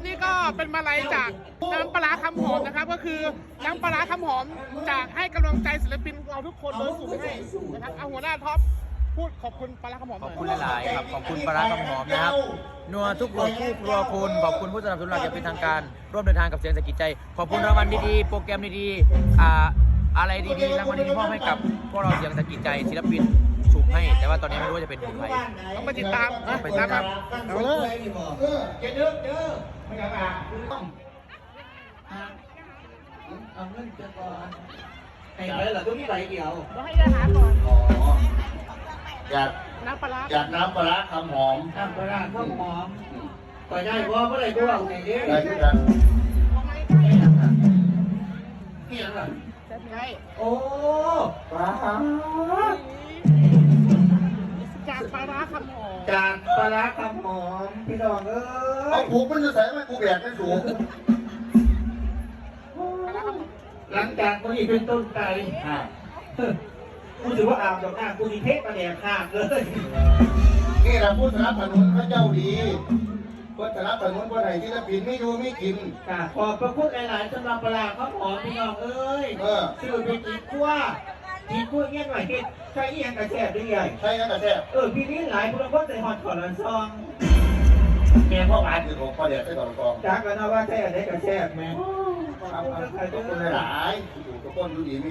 นี่ก็เป็นมาลัยจากน้ำปลาร้าคำหอมนะครับก็คือน้ำปลาร้าคำหอมจากให้กำลังใจศิลปินเราทุกคนโดยสุ่มให้นะครับเอาหัวหน้าท็อปพูดขอบคุณปลาร้าคำหอม ขอบคุณหลายๆครับขอบคุณปลาร้าคำหอมนะครับนัวทุกคนคู่ครัวคุณขอบคุณผู้สนับสนุนหลักอย่างเป็นทางการร่วมเดินทางกับเสียงสะกิดใจขอบคุณรางวัลดีๆโปรแกรมดีๆอะไรดีๆรางวัลดีๆมอบให้กับพวกเราเสียงสะกิดใจศิลปินสุ่มให้แต่ว่าตอนนี้ไม่รู้ว่าจะเป็นของใคร ต้องไปติดตามไปตามครับเอาเลย เยอะไม่กล้าเอาเงินเจอก่อนให้ไปเหรอต้องมีใบเดียว เราให้เดินหาก่อน อ๋ออยาก น้ำปลาร้า อยากน้ำปลาคำหอมน้ำปลาข้าวหอมต่อยได้เพราะอะไรก็เอาไหนเด้ได้ด้วยกันนี่ยังไง ใช่ โอ้ปลา จากปลาร้าคำหอม จากปลาคำหอมพี่น้องเอ้ยเอาผูกมันจะใส่ไหมกูแบกไม่สูงหลังจากคนนี้เป็นต้นไปกูถือว่าอาบดอกหน้ากูมีเทพประเดี๋ยวขาดเลยนี่เราพูดสนับสนุนพระเจ้าดีพูดสนับสนุนคนไหนที่จะปินไม่ดูไม่กินขอบพระคุณหลายๆสำหรับปลาข้าวหอมพี่น้องเอ้ยชื่อเป็นอีกว่าอีกว่าเงี้ยหน่อยเฮ็ดใช้เงี้ยกระแสบได้ใหญ่ใช่กระแสบพี่นี้หลายคนก็ใส่หอดขอดซองแม่พ่อบ้านคือของพ่อเด็กใส่ขอดซองจากกันนะว่าใช่อะไรกระแสบแม่ขอบคุณหลายๆอยู่กับต้นดูดีมี